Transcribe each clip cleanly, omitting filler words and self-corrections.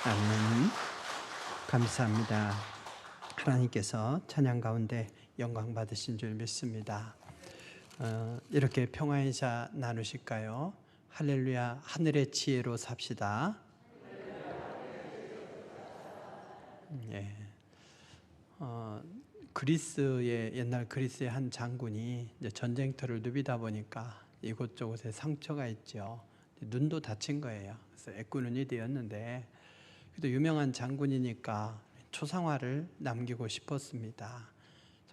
아멘. 감사합니다. 하나님께서 찬양 가운데 영광 받으신 줄 믿습니다. 이렇게 평화의 자 나누실까요? 할렐루야, 하늘의 지혜로 삽시다. 예. 옛날 그리스의 한 장군이 이제 전쟁터를 누비다 보니까 이곳저곳에 상처가 있죠. 눈도 다친 거예요. 그래서 애꾸눈이 되었는데, 그래도 유명한 장군이니까 초상화를 남기고 싶었습니다.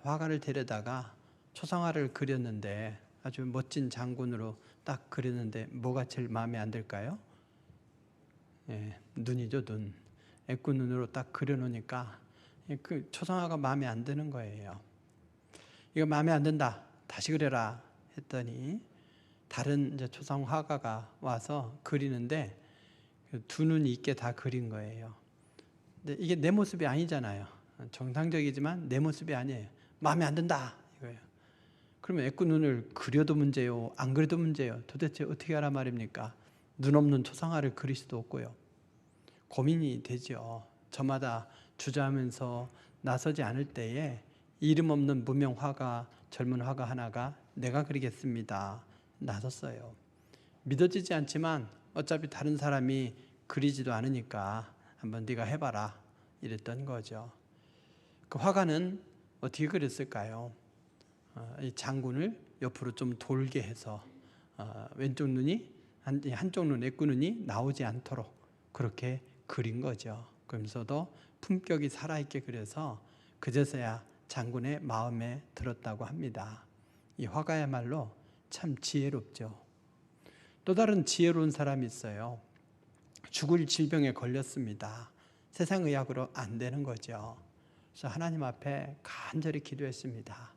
화가를 데려다가 초상화를 그렸는데 아주 멋진 장군으로 딱 그렸는데 뭐가 제일 마음에 안 들까요? 예, 눈이죠, 눈. 애꾸눈으로 딱 그려놓으니까 그 초상화가 마음에 안 드는 거예요. 이거 마음에 안 든다, 다시 그려라 했더니 다른 이제 초상 화가가 와서 그리는데 두 눈이 있게 다 그린 거예요. 근데 이게 내 모습이 아니잖아요. 정상적이지만 내 모습이 아니에요. 마음에 안 든다 이거예요. 그러면 애꾸눈을 그려도 문제요, 안 그려도 문제요. 도대체 어떻게 하란 말입니까? 눈 없는 초상화를 그릴 수도 없고요. 고민이 되죠. 저마다 주저하면서 나서지 않을 때에 이름 없는 무명 화가, 젊은 화가 하나가 내가 그리겠습니다 나섰어요. 믿어지지 않지만 어차피 다른 사람이 그리지도 않으니까 한번 네가 해봐라 이랬던 거죠. 그 화가는 어떻게 그렸을까요? 이 장군을 옆으로 좀 돌게 해서 왼쪽 눈이 한쪽 눈 애꾸눈이 나오지 않도록 그렇게 그린 거죠. 그러면서도 품격이 살아있게 그려서 그제서야 장군의 마음에 들었다고 합니다. 이 화가야말로 참 지혜롭죠. 또 다른 지혜로운 사람이 있어요. 죽을 질병에 걸렸습니다. 세상 의학으로 안 되는 거죠. 그래서 하나님 앞에 간절히 기도했습니다.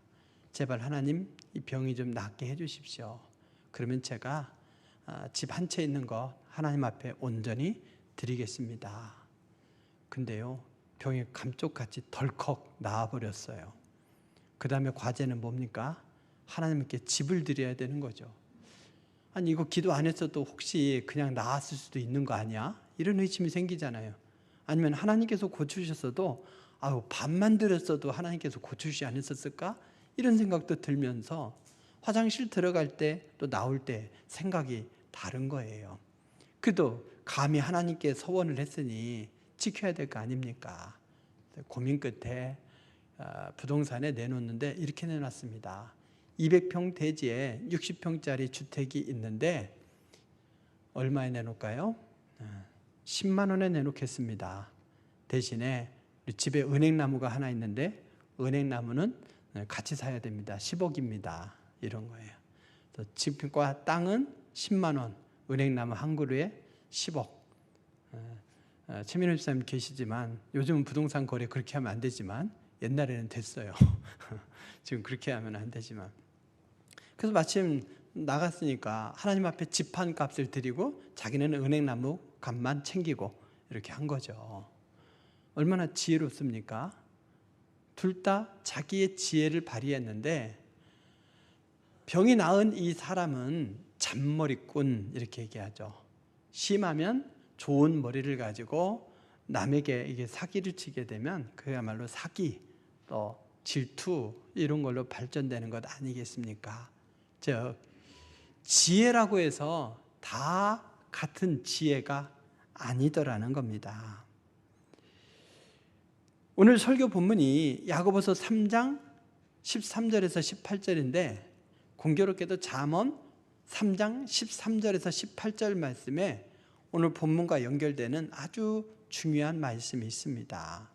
제발 하나님 이 병이 좀 낫게 해주십시오. 그러면 제가 집 한 채 있는 거 하나님 앞에 온전히 드리겠습니다. 근데요, 병이 감쪽같이 덜컥 나아버렸어요. 그 다음에 과제는 뭡니까? 하나님께 집을 드려야 되는 거죠. 아니 이거 기도 안 했어도 혹시 그냥 나았을 수도 있는 거 아니야? 이런 의심이 생기잖아요. 아니면 하나님께서 고쳐주셨어도 밥만 드렸어도 하나님께서 고쳐주지 않으셨을까? 이런 생각도 들면서 화장실 들어갈 때 또 나올 때 생각이 다른 거예요. 그래도 감히 하나님께 서원을 했으니 지켜야 될 거 아닙니까? 고민 끝에 부동산에 내놓는데 이렇게 내놨습니다. 200평 대지에 60평짜리 주택이 있는데 얼마에 내놓을까요? 10만 원에 내놓겠습니다. 대신에 우리 집에 은행나무가 하나 있는데 은행나무는 같이 사야 됩니다. 10억입니다. 이런 거예요. 집과 땅은 10만 원, 은행나무 한 그루에 10억. 최민호 집사님 계시지만 요즘은 부동산 거래 그렇게 하면 안 되지만 옛날에는 됐어요. 지금 그렇게 하면 안 되지만. 그래서 마침 나갔으니까 하나님 앞에 집 한 값을 드리고 자기는 은행나무 값만 챙기고 이렇게 한 거죠. 얼마나 지혜롭습니까? 둘 다 자기의 지혜를 발휘했는데 병이 나은 이 사람은 잔머리꾼 이렇게 얘기하죠. 심하면 좋은 머리를 가지고 남에게 이게 사기를 치게 되면 그야말로 사기 또 질투 이런 걸로 발전되는 것 아니겠습니까? 즉 지혜라고 해서 다 같은 지혜가 아니더라는 겁니다. 오늘 설교 본문이 야고보서 3장 13절에서 18절인데 공교롭게도 잠언 3장 13절에서 18절 말씀에 오늘 본문과 연결되는 아주 중요한 말씀이 있습니다.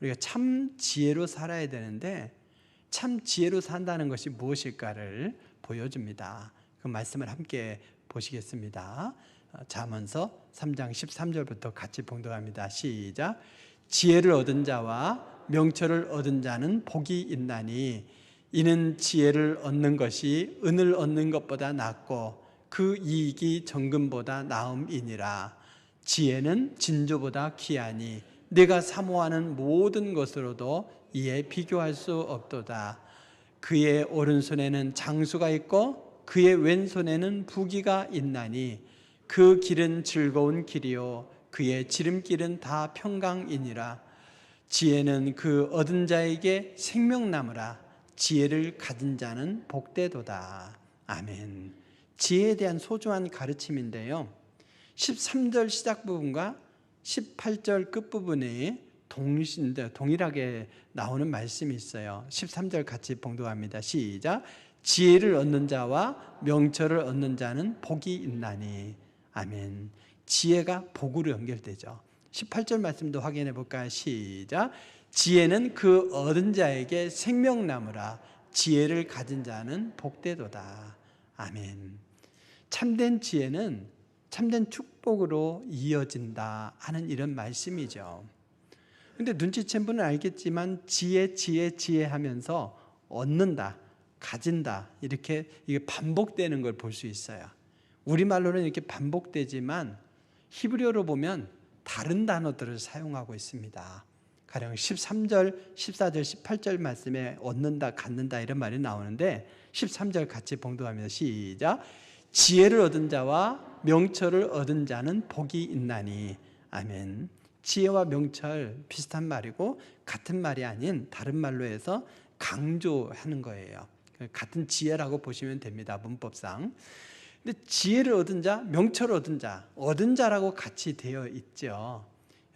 우리가 참 지혜로 살아야 되는데 참 지혜로 산다는 것이 무엇일까를 보여줍니다. 그 말씀을 함께 보시겠습니다. 잠언서 3장 13절부터 같이 봉독합니다. 시작. 지혜를 얻은 자와 명철을 얻은 자는 복이 있나니 이는 지혜를 얻는 것이 은을 얻는 것보다 낫고 그 이익이 정금보다 나음이니라. 지혜는 진주보다 귀하니 내가 사모하는 모든 것으로도 이에 비교할 수 없도다. 그의 오른손에는 장수가 있고 그의 왼손에는 부귀가 있나니 그 길은 즐거운 길이요 그의 지름길은 다 평강이니라. 지혜는 그 얻은 자에게 생명나무라. 지혜를 가진 자는 복되도다. 아멘. 지혜에 대한 소중한 가르침인데요, 13절 시작 부분과 18절 끝부분에 동일하게 나오는 말씀이 있어요. 13절 같이 봉독합니다. 시작. 지혜를 얻는 자와 명철을 얻는 자는 복이 있나니. 아멘. 지혜가 복으로 연결되죠. 18절 말씀도 확인해 볼까요? 시작. 지혜는 그 얻은 자에게 생명나무라. 지혜를 가진 자는 복되도다. 아멘. 참된 지혜는 참된 축복으로 이어진다 하는 이런 말씀이죠. 근데 눈치챈 분은 알겠지만 지혜 하면서 얻는다, 가진다, 이렇게 이게 반복되는 걸 볼 수 있어요. 우리말로는 이렇게 반복되지만 히브리어로 보면 다른 단어들을 사용하고 있습니다. 가령 13절, 14절, 18절 말씀에 얻는다, 갖는다 이런 말이 나오는데 13절 같이 봉독합니다. 시작. 지혜를 얻은 자와 명철을 얻은 자는 복이 있나니. 아멘. 지혜와 명철 비슷한 말이고 같은 말이 아닌 다른 말로 해서 강조하는 거예요. 같은 지혜라고 보시면 됩니다, 문법상. 근데 지혜를 얻은 자, 명철을 얻은 자라고 같이 되어 있죠.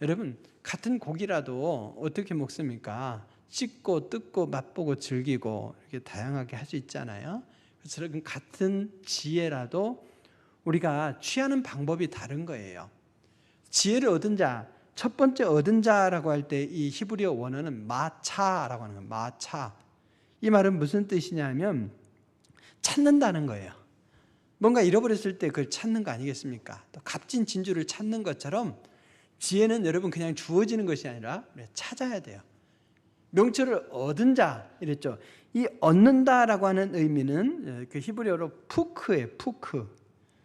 여러분, 같은 고기라도 어떻게 먹습니까? 씻고 뜯고 맛보고 즐기고 이렇게 다양하게 할 수 있잖아요. 그래서 같은 지혜라도 우리가 취하는 방법이 다른 거예요. 지혜를 얻은 자, 첫 번째 얻은 자라고 할 때 이 히브리어 원어는 마차라고 하는 거예요. 마차. 이 말은 무슨 뜻이냐면 찾는다는 거예요. 뭔가 잃어버렸을 때 그걸 찾는 거 아니겠습니까? 또 값진 진주를 찾는 것처럼 지혜는 여러분 그냥 주어지는 것이 아니라 찾아야 돼요. 명철을 얻은 자 이랬죠. 이 얻는다라고 하는 의미는 그 히브리어로 푸크예요.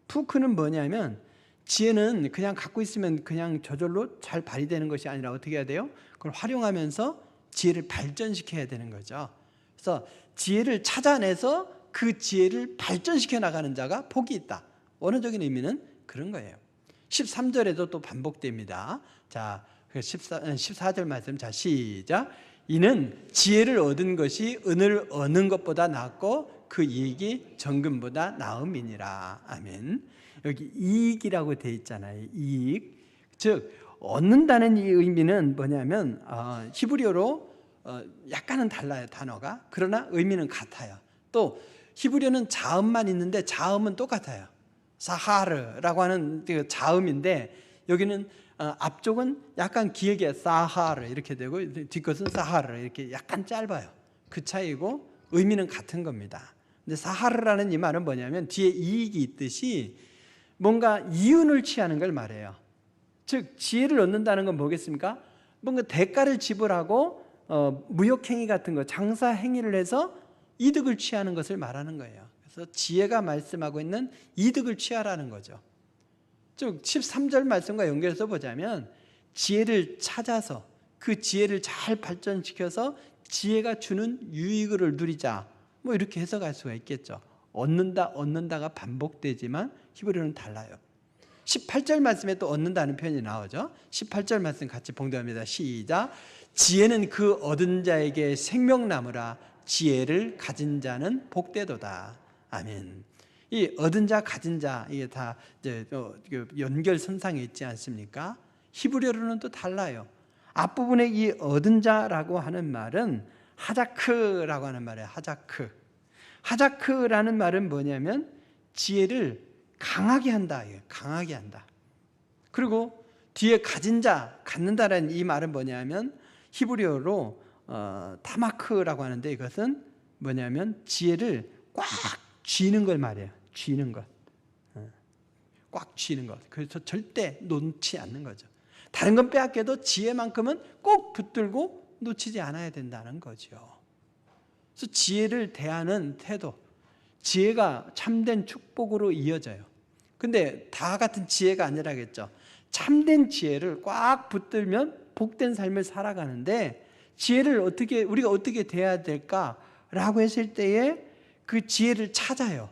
푸크는 뭐냐면 지혜는 그냥 갖고 있으면 그냥 저절로 잘 발휘되는 것이 아니라 어떻게 해야 돼요? 그걸 활용하면서 지혜를 발전시켜야 되는 거죠. 그래서 지혜를 찾아내서 그 지혜를 발전시켜 나가는 자가 복이 있다. 원어적인 의미는 그런 거예요. 13절에도 또 반복됩니다. 자, 14절 말씀. 자, 시작. 이는 지혜를 얻은 것이 은을 얻는 것보다 낫고 그 이익이 정금보다 나음이니라. 아멘. 여기 이익이라고 되어 있잖아요. 이익. 즉 얻는다는 이 의미는 뭐냐면 히브리어로 약간은 달라요, 단어가. 그러나 의미는 같아요. 또 히브리어는 자음만 있는데 자음은 똑같아요. 사하르라고 하는 그 자음인데 여기는 앞쪽은 약간 길게 사하르 이렇게 되고 뒷것은 사하르 이렇게 약간 짧아요. 그 차이고 의미는 같은 겁니다. 근데 사하르라는 이 말은 뭐냐면 뒤에 이익이 있듯이 뭔가 이윤을 취하는 걸 말해요. 즉 지혜를 얻는다는 건 뭐겠습니까? 뭔가 대가를 지불하고 무역행위 같은 거, 장사 행위를 해서 이득을 취하는 것을 말하는 거예요. 그래서 지혜가 말씀하고 있는 이득을 취하라는 거죠. 즉 13절 말씀과 연결해서 보자면 지혜를 찾아서 그 지혜를 잘 발전시켜서 지혜가 주는 유익을 누리자, 뭐 이렇게 해석할 수가 있겠죠. 얻는다가 반복되지만 히브리어는 달라요. 18절 말씀에 또 얻는다는 표현이 나오죠. 18절 말씀 같이 봉독합니다. 시작. 지혜는 그 얻은 자에게 생명나무라. 지혜를 가진 자는 복되도다. 아멘. 이 얻은 자, 가진 자 이게 다 이제 연결선상에 있지 않습니까? 히브리어로는 또 달라요. 앞부분에 이 얻은 자라고 하는 말은 하자크라고 하는 말이에요. 하자크라는 말은 뭐냐면 지혜를 강하게 한다. 강하게 한다. 그리고 뒤에 가진 자, 갖는다라는 이 말은 뭐냐면 히브리어로 타마크라고 하는데 이것은 뭐냐면 지혜를 꽉 쥐는 걸 말해요. 쥐는 것. 꽉 쥐는 것. 그래서 절대 놓지 않는 거죠. 다른 건 빼앗겨도 지혜만큼은 꼭 붙들고 놓치지 않아야 된다는 거죠. 그래서 지혜를 대하는 태도, 지혜가 참된 축복으로 이어져요. 근데 다 같은 지혜가 아니라겠죠. 참된 지혜를 꽉 붙들면 복된 삶을 살아가는데 지혜를 우리가 어떻게 대해야 될까라고 했을 때에 그 지혜를 찾아요.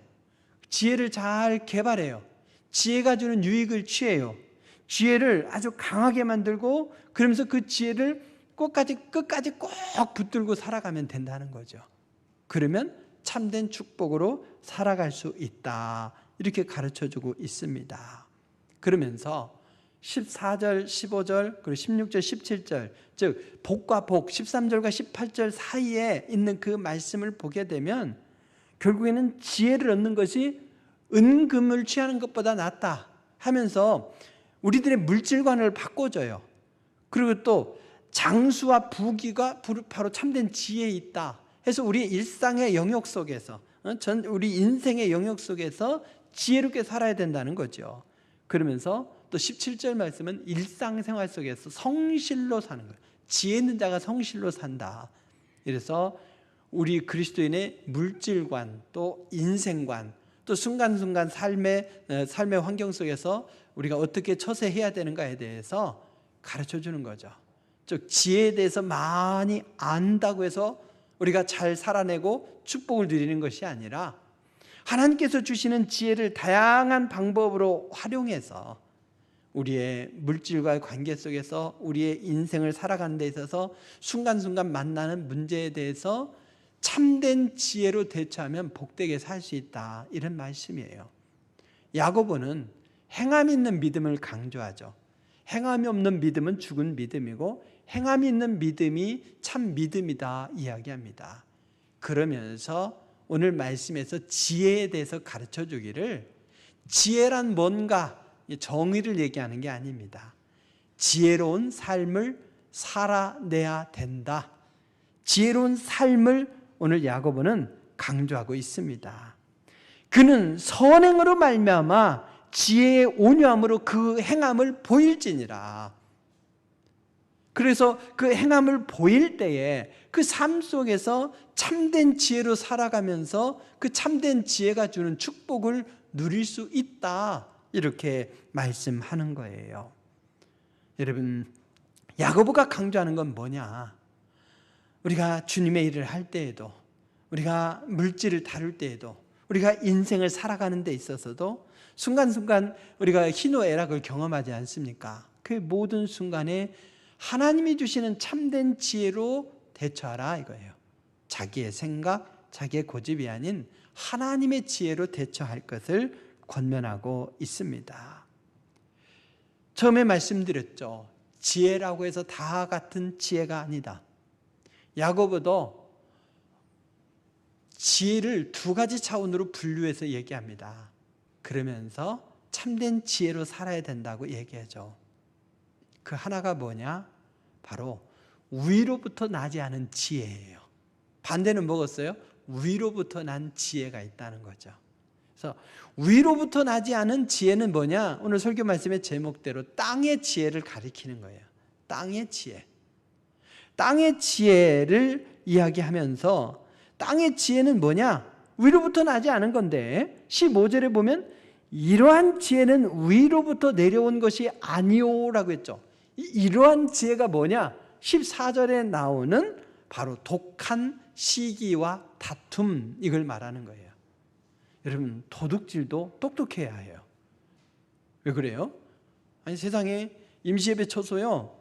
지혜를 잘 개발해요. 지혜가 주는 유익을 취해요. 지혜를 아주 강하게 만들고 그러면서 그 지혜를 끝까지 꼭 붙들고 살아가면 된다는 거죠. 그러면 참된 축복으로 살아갈 수 있다. 이렇게 가르쳐주고 있습니다. 그러면서 14절, 15절, 그리고 16절, 17절, 즉 복과 복, 13절과 18절 사이에 있는 그 말씀을 보게 되면 결국에는 지혜를 얻는 것이 은금을 취하는 것보다 낫다 하면서 우리들의 물질관을 바꿔줘요. 그리고 또 장수와 부귀가 바로 참된 지혜에 있다 해서 우리 일상의 영역 속에서, 우리 인생의 영역 속에서 지혜롭게 살아야 된다는 거죠. 그러면서 또 17절 말씀은 일상생활 속에서 성실로 사는 거예요. 지혜 있는 자가 성실로 산다. 이래서 우리 그리스도인의 물질관, 또 인생관, 또 순간순간 삶의 환경 속에서 우리가 어떻게 처세해야 되는가에 대해서 가르쳐 주는 거죠. 즉 지혜에 대해서 많이 안다고 해서 우리가 잘 살아내고 축복을 누리는 것이 아니라 하나님께서 주시는 지혜를 다양한 방법으로 활용해서 우리의 물질과의 관계 속에서 우리의 인생을 살아가는 데 있어서 순간순간 만나는 문제에 대해서 참된 지혜로 대처하면 복되게 살 수 있다. 이런 말씀이에요. 야고보는 행함 있는 믿음을 강조하죠. 행함이 없는 믿음은 죽은 믿음이고 행함이 있는 믿음이 참 믿음이다 이야기합니다. 그러면서 오늘 말씀에서 지혜에 대해서 가르쳐 주기를, 지혜란 뭔가 정의를 얘기하는 게 아닙니다. 지혜로운 삶을 살아내야 된다. 지혜로운 삶을 오늘 야고보는 강조하고 있습니다. 그는 선행으로 말미암아 지혜의 온유함으로 그 행함을 보일지니라. 그래서 그 행함을 보일 때에 그 삶 속에서 참된 지혜로 살아가면서 그 참된 지혜가 주는 축복을 누릴 수 있다. 이렇게 말씀하는 거예요. 여러분, 야고보가 강조하는 건 뭐냐? 우리가 주님의 일을 할 때에도, 우리가 물질을 다룰 때에도, 우리가 인생을 살아가는 데 있어서도 순간순간 우리가 희노애락을 경험하지 않습니까? 그 모든 순간에 하나님이 주시는 참된 지혜로 대처하라 이거예요. 자기의 생각, 자기의 고집이 아닌 하나님의 지혜로 대처할 것을 권면하고 있습니다. 처음에 말씀드렸죠. 지혜라고 해서 다 같은 지혜가 아니다. 야고보도 지혜를 두 가지 차원으로 분류해서 얘기합니다. 그러면서 참된 지혜로 살아야 된다고 얘기하죠. 그 하나가 뭐냐? 바로 위로부터 나지 않은 지혜예요. 반대는 뭐겠어요? 위로부터 난 지혜가 있다는 거죠. 그래서 위로부터 나지 않은 지혜는 뭐냐? 오늘 설교 말씀의 제목대로 땅의 지혜를 가리키는 거예요. 땅의 지혜. 땅의 지혜를 이야기하면서 땅의 지혜는 뭐냐? 위로부터 나지 않은 건데 15절에 보면 이러한 지혜는 위로부터 내려온 것이 아니오라고 했죠. 이러한 지혜가 뭐냐? 14절에 나오는 바로 독한 시기와 다툼, 이걸 말하는 거예요. 여러분, 도둑질도 똑똑해야 해요. 왜 그래요? 아니, 세상에 임시예배 쳐서요,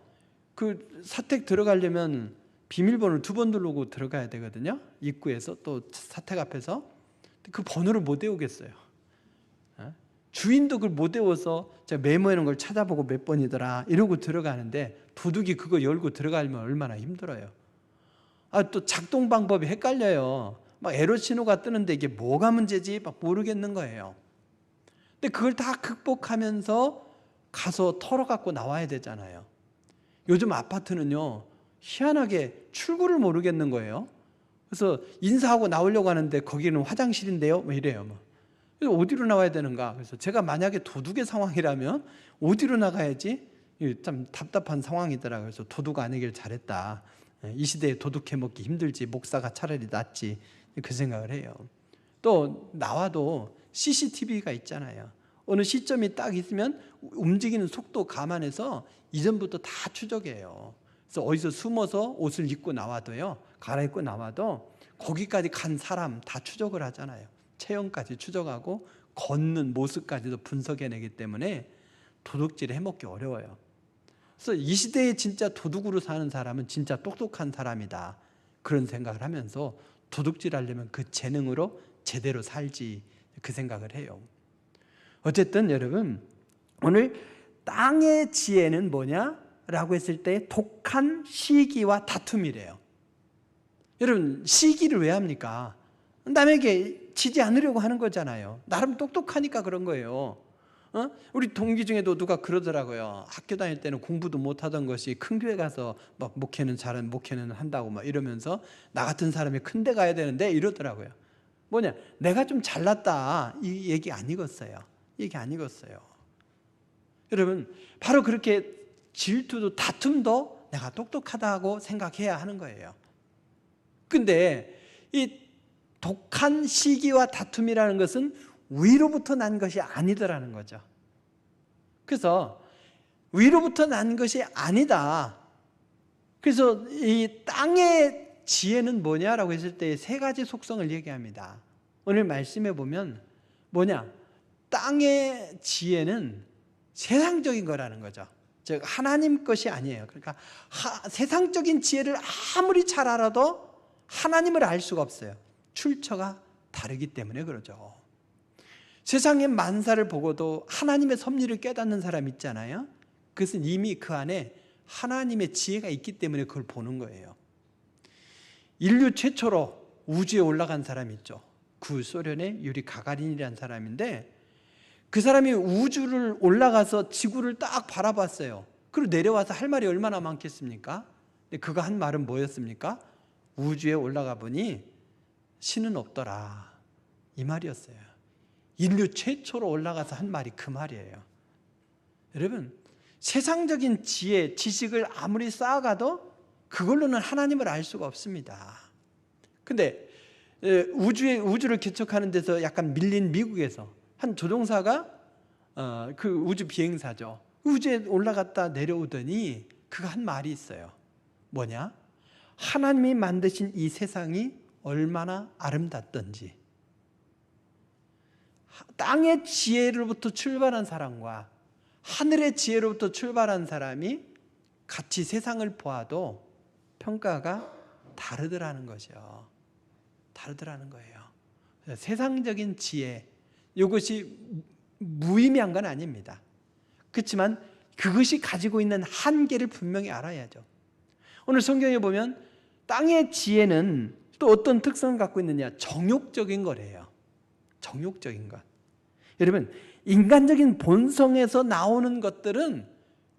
그 사택 들어가려면 비밀번호를 2번 누르고 들어가야 되거든요. 입구에서 또 사택 앞에서. 그 번호를 못 외우겠어요. 주인도 그걸 못 외워서 제가 메모해놓은 걸 찾아보고 몇 번이더라 이러고 들어가는데 도둑이 그거 열고 들어가려면 얼마나 힘들어요. 또 작동 방법이 헷갈려요. 막 에러 신호가 뜨는데 이게 뭐가 문제지 막 모르겠는 거예요. 근데 그걸 다 극복하면서 가서 털어갖고 나와야 되잖아요. 요즘 아파트는요, 희한하게 출구를 모르겠는 거예요. 그래서 인사하고 나오려고 하는데 거기는 화장실인데요? 뭐 이래요. 그래서 어디로 나와야 되는가? 그래서 제가 만약에 도둑의 상황이라면 어디로 나가야지? 참 답답한 상황이더라고요. 그래서 도둑 아니길 잘했다. 이 시대에 도둑해 먹기 힘들지 목사가 차라리 낫지, 그 생각을 해요. 또 나와도 CCTV가 있잖아요. 어느 시점이 딱 있으면 움직이는 속도 감안해서 이전부터 다 추적해요. 그래서 어디서 숨어서 옷을 입고 나와도요, 갈아입고 나와도 거기까지 간 사람 다 추적을 하잖아요. 체형까지 추적하고 걷는 모습까지도 분석해내기 때문에 도둑질 해먹기 어려워요. 그래서 이 시대에 진짜 도둑으로 사는 사람은 진짜 똑똑한 사람이다, 그런 생각을 하면서 도둑질 하려면 그 재능으로 제대로 살지, 그 생각을 해요. 어쨌든 여러분, 오늘 땅의 지혜는 뭐냐라고 했을 때 독한 시기와 다툼이래요. 여러분, 시기를 왜 합니까? 남에게 지지 않으려고 하는 거잖아요. 나름 똑똑하니까 그런 거예요. 우리 동기 중에도 누가 그러더라고요. 학교 다닐 때는 공부도 못하던 것이 큰 교회 가서 막 목회는 한다고 막 이러면서 나 같은 사람이 큰 데 가야 되는데 이러더라고요. 뭐냐, 내가 좀 잘났다, 이 얘기 안 익었어요. 얘기 안 익었어요. 여러분, 바로 그렇게 질투도 다툼도 내가 똑똑하다고 생각해야 하는 거예요. 근데 이 독한 시기와 다툼이라는 것은 위로부터 난 것이 아니더라는 거죠. 그래서 위로부터 난 것이 아니다. 그래서 이 땅의 지혜는 뭐냐라고 했을 때 세 가지 속성을 얘기합니다. 오늘 말씀해 보면 뭐냐? 땅의 지혜는 세상적인 거라는 거죠. 즉 하나님 것이 아니에요. 그러니까 세상적인 지혜를 아무리 잘 알아도 하나님을 알 수가 없어요. 출처가 다르기 때문에 그러죠. 세상의 만사를 보고도 하나님의 섭리를 깨닫는 사람 있잖아요. 그것은 이미 그 안에 하나님의 지혜가 있기 때문에 그걸 보는 거예요. 인류 최초로 우주에 올라간 사람이 있죠. 구소련의 유리 가가린이라는 사람인데, 그 사람이 우주를 올라가서 지구를 딱 바라봤어요. 그리고 내려와서 할 말이 얼마나 많겠습니까? 근데 그가 한 말은 뭐였습니까? 우주에 올라가 보니 신은 없더라, 이 말이었어요. 인류 최초로 올라가서 한 말이 그 말이에요. 여러분, 세상적인 지혜, 지식을 아무리 쌓아가도 그걸로는 하나님을 알 수가 없습니다. 근데 우주를 개척하는 데서 약간 밀린 미국에서 한 조종사가 그 우주 비행사죠. 우주에 올라갔다 내려오더니 그가 한 말이 있어요. 뭐냐? 하나님이 만드신 이 세상이 얼마나 아름답던지, 땅의 지혜로부터 출발한 사람과 하늘의 지혜로부터 출발한 사람이 같이 세상을 보아도 평가가 다르더라는 거죠. 다르더라는 거예요. 세상적인 지혜, 이것이 무의미한 건 아닙니다. 그렇지만 그것이 가지고 있는 한계를 분명히 알아야죠. 오늘 성경에 보면 땅의 지혜는 또 어떤 특성을 갖고 있느냐? 정욕적인 거래요. 정욕적인 것. 여러분, 인간적인 본성에서 나오는 것들은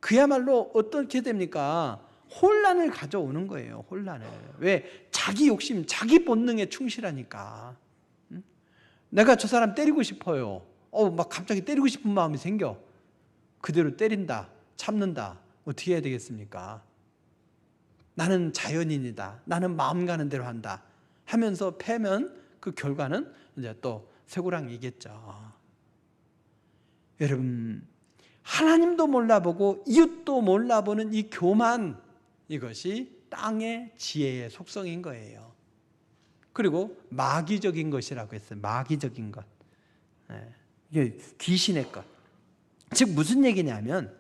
그야말로 어떻게 됩니까? 혼란을 가져오는 거예요. 혼란을. 왜? 자기 욕심, 자기 본능에 충실하니까. 내가 저 사람 때리고 싶어요. 막 갑자기 때리고 싶은 마음이 생겨. 그대로 때린다, 참는다. 어떻게 해야 되겠습니까? 나는 자연인이다, 나는 마음 가는 대로 한다 하면서 패면 그 결과는 이제 또 쇠고랑이겠죠. 여러분, 하나님도 몰라보고 이웃도 몰라보는 이 교만, 이것이 땅의 지혜의 속성인 거예요. 그리고 마귀적인 것이라고 했어요. 마귀적인 것. 이게 귀신의 것. 즉 무슨 얘기냐면,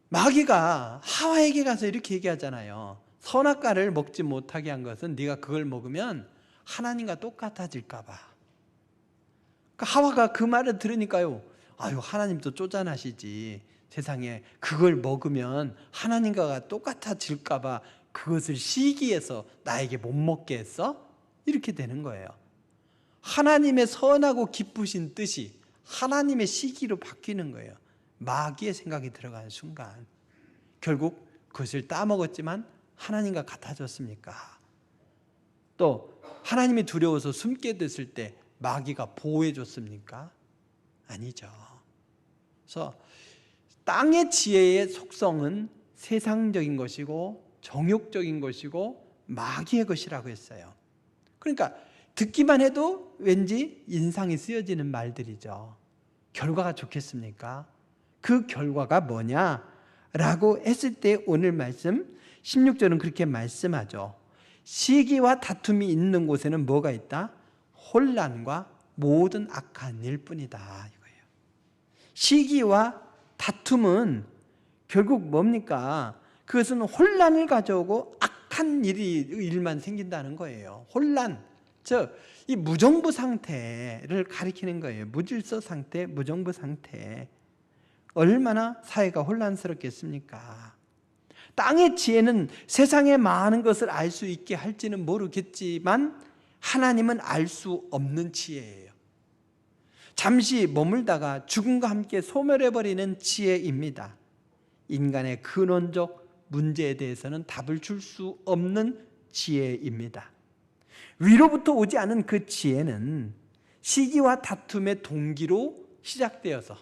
마귀가 하와에게 가서 이렇게 얘기하잖아요. 선악과를 먹지 못하게 한 것은 네가 그걸 먹으면 하나님과 똑같아질까 봐. 그러니까 하와가 그 말을 들으니까요, 아유, 하나님도 쪼잔하시지. 세상에 그걸 먹으면 하나님과 똑같아질까 봐 그것을 시기해서 나에게 못 먹게 했어? 이렇게 되는 거예요. 하나님의 선하고 기쁘신 뜻이 하나님의 시기로 바뀌는 거예요. 마귀의 생각이 들어가는 순간 결국 그것을 따먹었지만 하나님과 같아졌습니까? 또 하나님이 두려워서 숨게 됐을 때 마귀가 보호해 줬습니까? 아니죠. 그래서 땅의 지혜의 속성은 세상적인 것이고 정욕적인 것이고 마귀의 것이라고 했어요. 그러니까 듣기만 해도 왠지 인상이 쓰여지는 말들이죠. 결과가 좋겠습니까? 그 결과가 뭐냐라고 했을 때 오늘 말씀 16절은 그렇게 말씀하죠. 시기와 다툼이 있는 곳에는 뭐가 있다? 혼란과 모든 악한 일 뿐이다, 이거예요. 시기와 다툼은 결국 뭡니까? 그것은 혼란을 가져오고 악한 일만 생긴다는 거예요. 혼란, 즉 이 무정부 상태를 가리키는 거예요. 무질서 상태, 무정부 상태. 얼마나 사회가 혼란스럽겠습니까? 땅의 지혜는 세상의 많은 것을 알 수 있게 할지는 모르겠지만 하나님은 알 수 없는 지혜예요. 잠시 머물다가 죽음과 함께 소멸해버리는 지혜입니다. 인간의 근원적 문제에 대해서는 답을 줄 수 없는 지혜입니다. 위로부터 오지 않은 그 지혜는 시기와 다툼의 동기로 시작되어서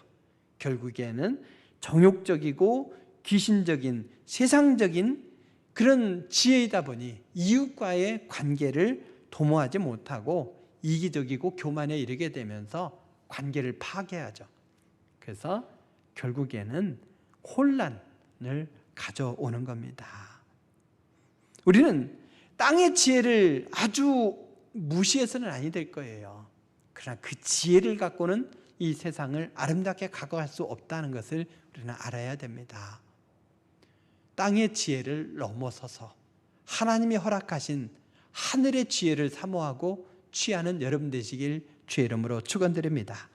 결국에는 정욕적이고 귀신적인 세상적인 그런 지혜이다 보니 이웃과의 관계를 도모하지 못하고 이기적이고 교만에 이르게 되면서 관계를 파괴하죠. 그래서 결국에는 혼란을 가져오는 겁니다. 우리는 땅의 지혜를 아주 무시해서는 아니 될 거예요. 그러나 그 지혜를 갖고는 이 세상을 아름답게 가져갈 수 없다는 것을 우리는 알아야 됩니다. 땅의 지혜를 넘어서서 하나님이 허락하신 하늘의 지혜를 사모하고 취하는 여러분 되시길 주의 이름으로 축원드립니다.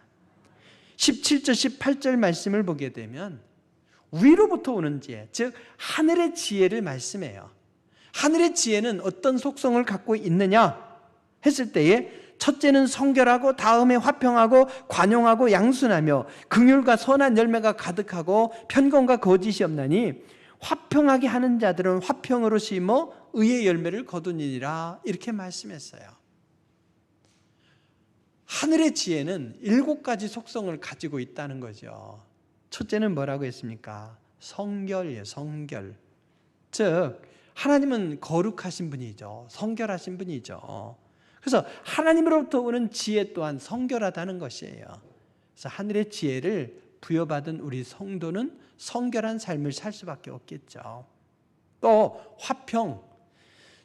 17절 18절 말씀을 보게 되면 위로부터 오는 지혜, 즉 하늘의 지혜를 말씀해요. 하늘의 지혜는 어떤 속성을 갖고 있느냐 했을 때에 첫째는 성결하고 다음에 화평하고 관용하고 양순하며 긍휼과 선한 열매가 가득하고 편견과 거짓이 없나니 화평하게 하는 자들은 화평으로 심어 의의 열매를 거두니라 이렇게 말씀했어요. 하늘의 지혜는 7가지 속성을 가지고 있다는 거죠. 첫째는 뭐라고 했습니까? 성결이에요. 성결. 즉 하나님은 거룩하신 분이죠. 성결하신 분이죠. 그래서 하나님으로부터 오는 지혜 또한 성결하다는 것이에요. 그래서 하늘의 지혜를 부여받은 우리 성도는 성결한 삶을 살 수밖에 없겠죠. 또 화평,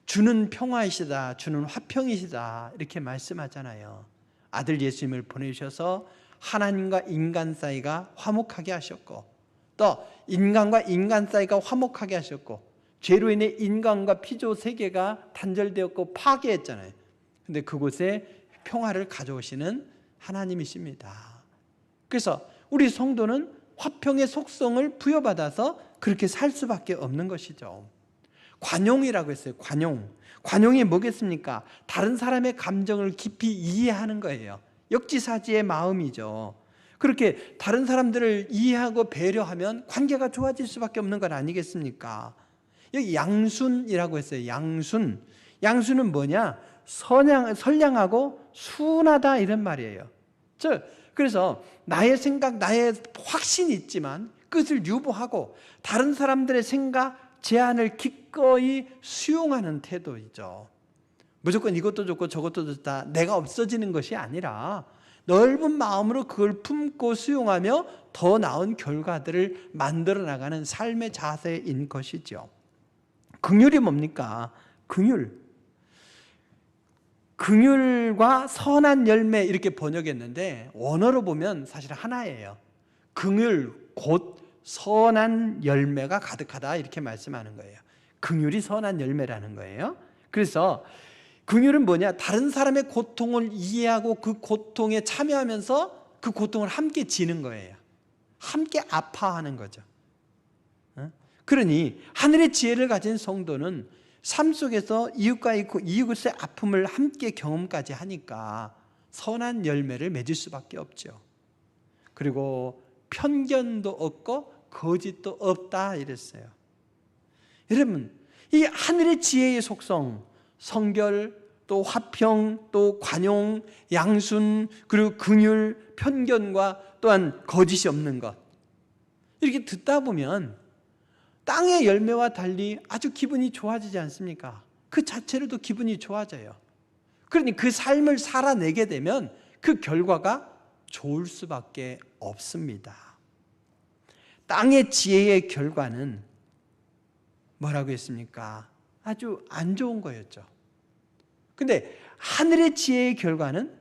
주는 평화이시다, 주는 화평이시다 이렇게 말씀하잖아요. 아들 예수님을 보내주셔서 하나님과 인간 사이가 화목하게 하셨고 또 인간과 인간 사이가 화목하게 하셨고 죄로 인해 인간과 피조 세계가 단절되었고 파괴했잖아요. 근데 그곳에 평화를 가져오시는 하나님이십니다. 그래서 우리 성도는 화평의 속성을 부여받아서 그렇게 살 수밖에 없는 것이죠. 관용이라고 했어요. 관용이 뭐겠습니까? 다른 사람의 감정을 깊이 이해하는 거예요. 역지사지의 마음이죠. 그렇게 다른 사람들을 이해하고 배려하면 관계가 좋아질 수밖에 없는 건 아니겠습니까? 여기 양순이라고 했어요. 양순은 뭐냐? 선량하고 순하다 이런 말이에요. 그래서 나의 생각, 나의 확신이 있지만 그것을 유보하고 다른 사람들의 생각, 제안을 기꺼이 수용하는 태도이죠. 무조건 이것도 좋고 저것도 좋다, 내가 없어지는 것이 아니라 넓은 마음으로 그걸 품고 수용하며 더 나은 결과들을 만들어 나가는 삶의 자세인 것이죠. 긍휼이 뭡니까? 긍휼과 선한 열매 이렇게 번역했는데 원어로 보면 사실 하나예요. 긍휼 곧 선한 열매가 가득하다 이렇게 말씀하는 거예요. 긍휼이 선한 열매라는 거예요. 그래서 긍휼은 뭐냐? 다른 사람의 고통을 이해하고 그 고통에 참여하면서 그 고통을 함께 지는 거예요. 함께 아파하는 거죠. 그러니 하늘의 지혜를 가진 성도는 삶 속에서 이웃과 이웃의 아픔을 함께 경험까지 하니까 선한 열매를 맺을 수밖에 없죠. 그리고 편견도 없고 거짓도 없다 이랬어요. 여러분, 이 하늘의 지혜의 속성, 성결, 또 화평, 또 관용, 양순, 그리고 긍휼, 편견과 또한 거짓이 없는 것, 이렇게 듣다 보면 땅의 열매와 달리 아주 기분이 좋아지지 않습니까? 그 자체로도 기분이 좋아져요. 그러니 그 삶을 살아내게 되면 그 결과가 좋을 수밖에 없습니다. 땅의 지혜의 결과는 뭐라고 했습니까? 아주 안 좋은 거였죠. 근데 하늘의 지혜의 결과는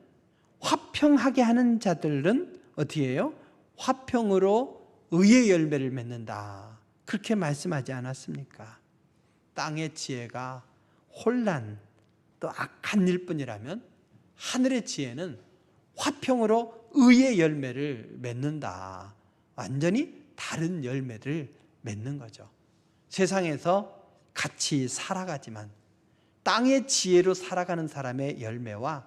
화평하게 하는 자들은 어떻게 해요? 화평으로 의의 열매를 맺는다. 그렇게 말씀하지 않았습니까? 땅의 지혜가 혼란 또 악한 일뿐이라면 하늘의 지혜는 화평으로 의의 열매를 맺는다. 완전히 다른 열매를 맺는 거죠. 세상에서 같이 살아가지만 땅의 지혜로 살아가는 사람의 열매와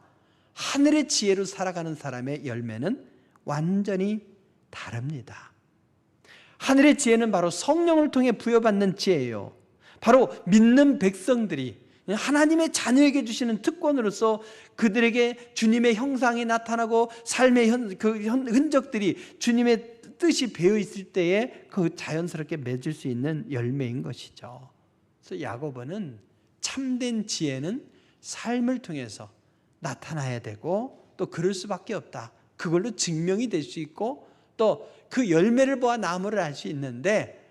하늘의 지혜로 살아가는 사람의 열매는 완전히 다릅니다. 하늘의 지혜는 바로 성령을 통해 부여받는 지혜예요. 바로 믿는 백성들이 하나님의 자녀에게 주시는 특권으로서 그들에게 주님의 형상이 나타나고 삶의 흔적들이 주님의 뜻이 배어 있을 때에 그 자연스럽게 맺을 수 있는 열매인 것이죠. 그래서 야고보는 참된 지혜는 삶을 통해서 나타나야 되고 또 그럴 수밖에 없다. 그걸로 증명이 될 수 있고 또 그 열매를 보아 나무를 알 수 있는데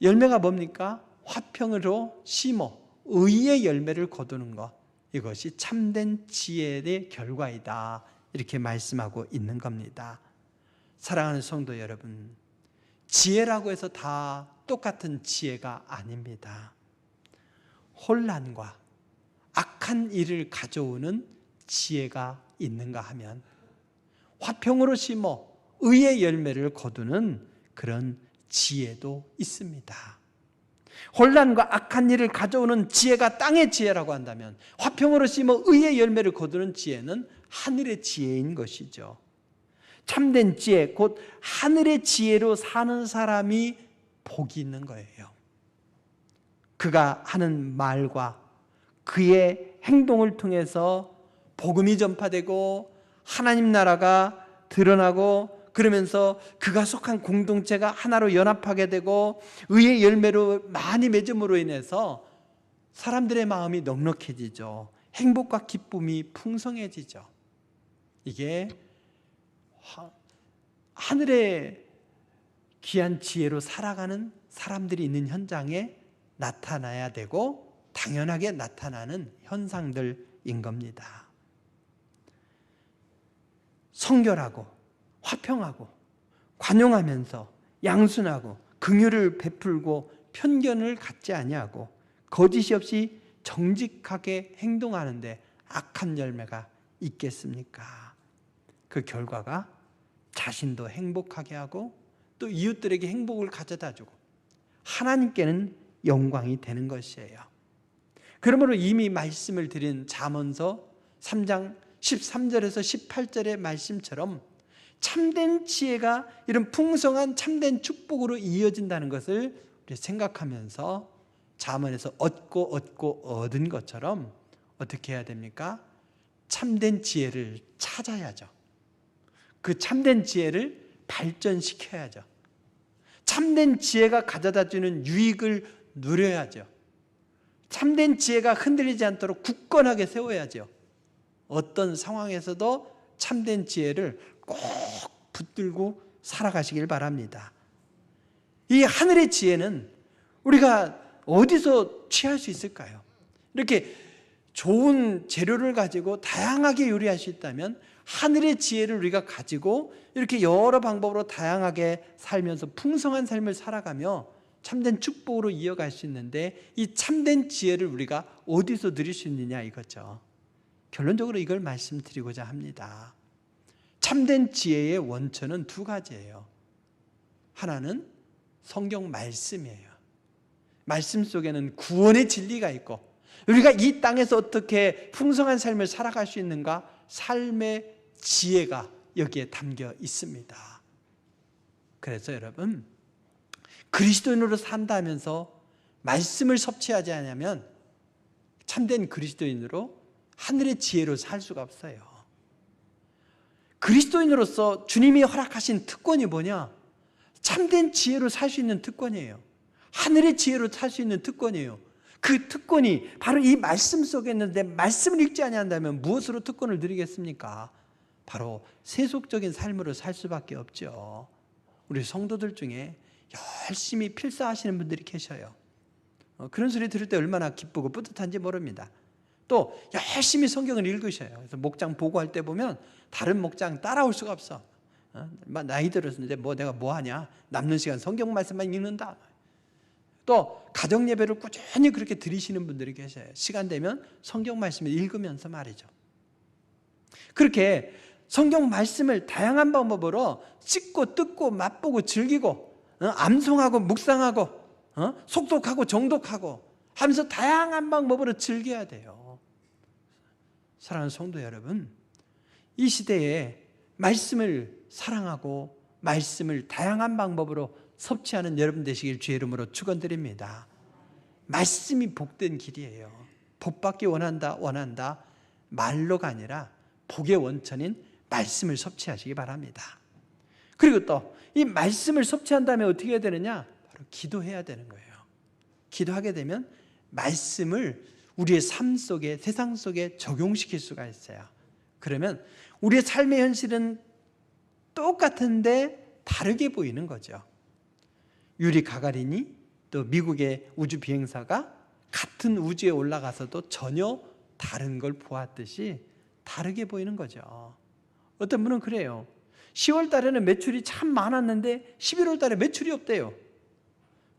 열매가 뭡니까? 화평으로 심어 의의 열매를 거두는 것, 이것이 참된 지혜의 결과이다. 이렇게 말씀하고 있는 겁니다. 사랑하는 성도 여러분, 지혜라고 해서 다 똑같은 지혜가 아닙니다. 혼란과 악한 일을 가져오는 지혜가 있는가 하면 화평으로 심어 의의 열매를 거두는 그런 지혜도 있습니다. 혼란과 악한 일을 가져오는 지혜가 땅의 지혜라고 한다면 화평으로 심어 의의 열매를 거두는 지혜는 하늘의 지혜인 것이죠. 참된 지혜, 곧 하늘의 지혜로 사는 사람이 복이 있는 거예요. 그가 하는 말과 그의 행동을 통해서 복음이 전파되고 하나님 나라가 드러나고 그러면서 그가 속한 공동체가 하나로 연합하게 되고 의의 열매로 많이 맺음으로 인해서 사람들의 마음이 넉넉해지죠. 행복과 기쁨이 풍성해지죠. 이게 하늘의 귀한 지혜로 살아가는 사람들이 있는 현장에 나타나야 되고 당연하게 나타나는 현상들인 겁니다. 성결하고 화평하고 관용하면서 양순하고 긍휼을 베풀고 편견을 갖지 아니하고 거짓이 없이 정직하게 행동하는데 악한 열매가 있겠습니까? 그 결과가 자신도 행복하게 하고 또 이웃들에게 행복을 가져다 주고 하나님께는 영광이 되는 것이에요. 그러므로 이미 말씀을 드린 잠언서 3장 13절에서 18절의 말씀처럼 참된 지혜가 이런 풍성한 참된 축복으로 이어진다는 것을 우리 생각하면서 잠언에서 얻고 얻은 것처럼 어떻게 해야 됩니까? 참된 지혜를 찾아야죠. 그 참된 지혜를 발전시켜야죠. 참된 지혜가 가져다주는 유익을 누려야죠. 참된 지혜가 흔들리지 않도록 굳건하게 세워야죠. 어떤 상황에서도 참된 지혜를 꼭 붙들고 살아가시길 바랍니다. 이 하늘의 지혜는 우리가 어디서 취할 수 있을까요? 이렇게 좋은 재료를 가지고 다양하게 요리할 수 있다면 하늘의 지혜를 우리가 가지고 이렇게 여러 방법으로 다양하게 살면서 풍성한 삶을 살아가며 참된 축복으로 이어갈 수 있는데 이 참된 지혜를 우리가 어디서 누릴 수 있느냐 이거죠. 결론적으로 이걸 말씀드리고자 합니다. 참된 지혜의 원천은 두 가지예요. 하나는 성경 말씀이에요. 말씀 속에는 구원의 진리가 있고 우리가 이 땅에서 어떻게 풍성한 삶을 살아갈 수 있는가 삶의 지혜가 여기에 담겨 있습니다. 그래서 여러분 그리스도인으로 산다면서 말씀을 섭취하지 않으면 참된 그리스도인으로 하늘의 지혜로 살 수가 없어요. 그리스도인으로서 주님이 허락하신 특권이 뭐냐? 참된 지혜로 살 수 있는 특권이에요. 하늘의 지혜로 살 수 있는 특권이에요. 그 특권이 바로 이 말씀 속에 있는데 말씀을 읽지 아니한다면 무엇으로 특권을 누리겠습니까? 바로 세속적인 삶으로 살 수밖에 없죠. 우리 성도들 중에 열심히 필사하시는 분들이 계셔요. 그런 소리 들을 때 얼마나 기쁘고 뿌듯한지 모릅니다. 또 열심히 성경을 읽으셔요. 그래서 목장 보고할 때 보면 다른 목장 따라올 수가 없어. 나이 들었는데 내가 뭐 하냐? 남는 시간 성경 말씀만 읽는다. 또 가정 예배를 꾸준히 그렇게 드리시는 분들이 계셔요. 시간 되면 성경 말씀을 읽으면서 말이죠. 그렇게 성경 말씀을 다양한 방법으로 씻고 뜯고 맛보고 즐기고 암송하고 묵상하고 속독하고 정독하고 하면서 다양한 방법으로 즐겨야 돼요. 사랑하는 성도 여러분, 이 시대에 말씀을 사랑하고 말씀을 다양한 방법으로 섭취하는 여러분 되시길 주의 이름으로 축원드립니다. 말씀이 복된 길이에요. 복받기 원한다 말로가 아니라 복의 원천인 말씀을 섭취하시기 바랍니다. 그리고 또 이 말씀을 섭취한 다음에 어떻게 해야 되느냐? 바로 기도해야 되는 거예요. 기도하게 되면 말씀을 우리의 삶 속에, 세상 속에 적용시킬 수가 있어요. 그러면 우리의 삶의 현실은 똑같은데 다르게 보이는 거죠. 유리 가가린이 또 미국의 우주 비행사가 같은 우주에 올라가서도 전혀 다른 걸 보았듯이 다르게 보이는 거죠. 어떤 분은 그래요. 10월 달에는 매출이 참 많았는데 11월 달에 매출이 없대요.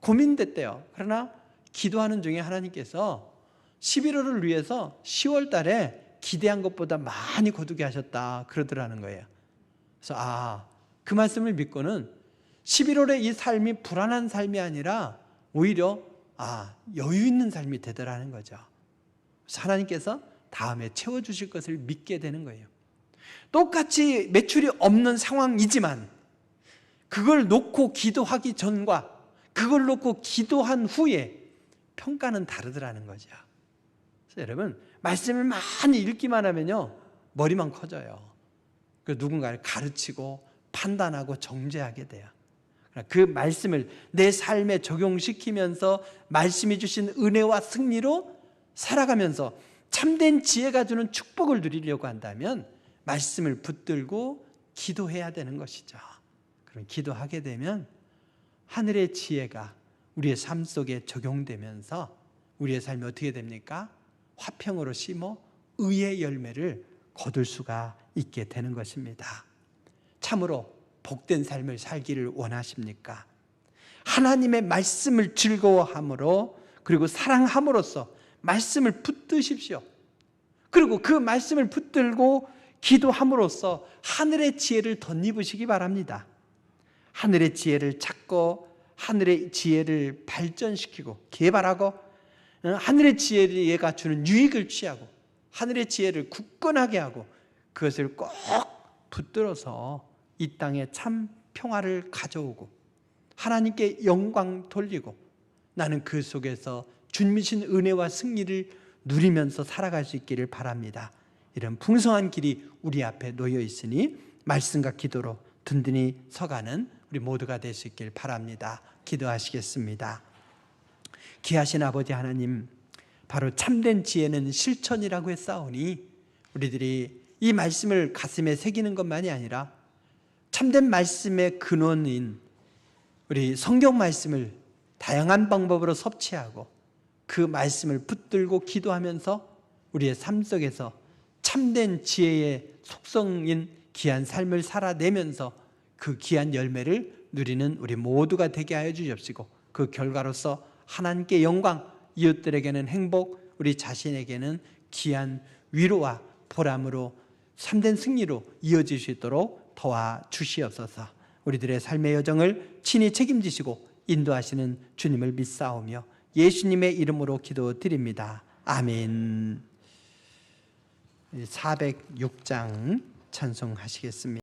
고민됐대요. 그러나 기도하는 중에 하나님께서 11월을 위해서 10월 달에 기대한 것보다 많이 거두게 하셨다 그러더라는 거예요. 그래서 그 말씀을 믿고는 11월에 이 삶이 불안한 삶이 아니라 오히려 여유 있는 삶이 되더라는 거죠. 그래서 하나님께서 다음에 채워주실 것을 믿게 되는 거예요. 똑같이 매출이 없는 상황이지만 그걸 놓고 기도하기 전과 그걸 놓고 기도한 후에 평가는 다르더라는 거죠. 그래서 여러분, 말씀을 많이 읽기만 하면요 머리만 커져요. 누군가를 가르치고 판단하고 정죄하게 돼요. 그 말씀을 내 삶에 적용시키면서 말씀이 주신 은혜와 승리로 살아가면서 참된 지혜가 주는 축복을 누리려고 한다면 말씀을 붙들고 기도해야 되는 것이죠. 그럼 기도하게 되면 하늘의 지혜가 우리의 삶 속에 적용되면서 우리의 삶이 어떻게 됩니까? 화평으로 심어 의의 열매를 거둘 수가 있게 되는 것입니다. 참으로 복된 삶을 살기를 원하십니까? 하나님의 말씀을 즐거워함으로 그리고 사랑함으로써 말씀을 붙드십시오. 그리고 그 말씀을 붙들고 기도함으로써 하늘의 지혜를 덧입으시기 바랍니다. 하늘의 지혜를 찾고 하늘의 지혜를 발전시키고 개발하고 하늘의 지혜가 주는 유익을 취하고 하늘의 지혜를 굳건하게 하고 그것을 꼭 붙들어서 이 땅에 참 평화를 가져오고 하나님께 영광 돌리고 나는 그 속에서 주님이신 은혜와 승리를 누리면서 살아갈 수 있기를 바랍니다. 이런 풍성한 길이 우리 앞에 놓여 있으니 말씀과 기도로 든든히 서가는 우리 모두가 될 수 있길 바랍니다. 기도하시겠습니다. 귀하신 아버지 하나님, 바로 참된 지혜는 실천이라고 했사오니 우리들이 이 말씀을 가슴에 새기는 것만이 아니라 참된 말씀의 근원인 우리 성경 말씀을 다양한 방법으로 섭취하고 그 말씀을 붙들고 기도하면서 우리의 삶 속에서 참된 지혜의 속성인 귀한 삶을 살아내면서 그 귀한 열매를 누리는 우리 모두가 되게 하여 주시옵시고 그 결과로서 하나님께 영광, 이웃들에게는 행복, 우리 자신에게는 귀한 위로와 보람으로 참된 승리로 이어질 수 있도록 도와주시옵소서. 우리들의 삶의 여정을 친히 책임지시고 인도하시는 주님을 믿사오며 예수님의 이름으로 기도드립니다. 아멘. 406장 찬송하시겠습니다.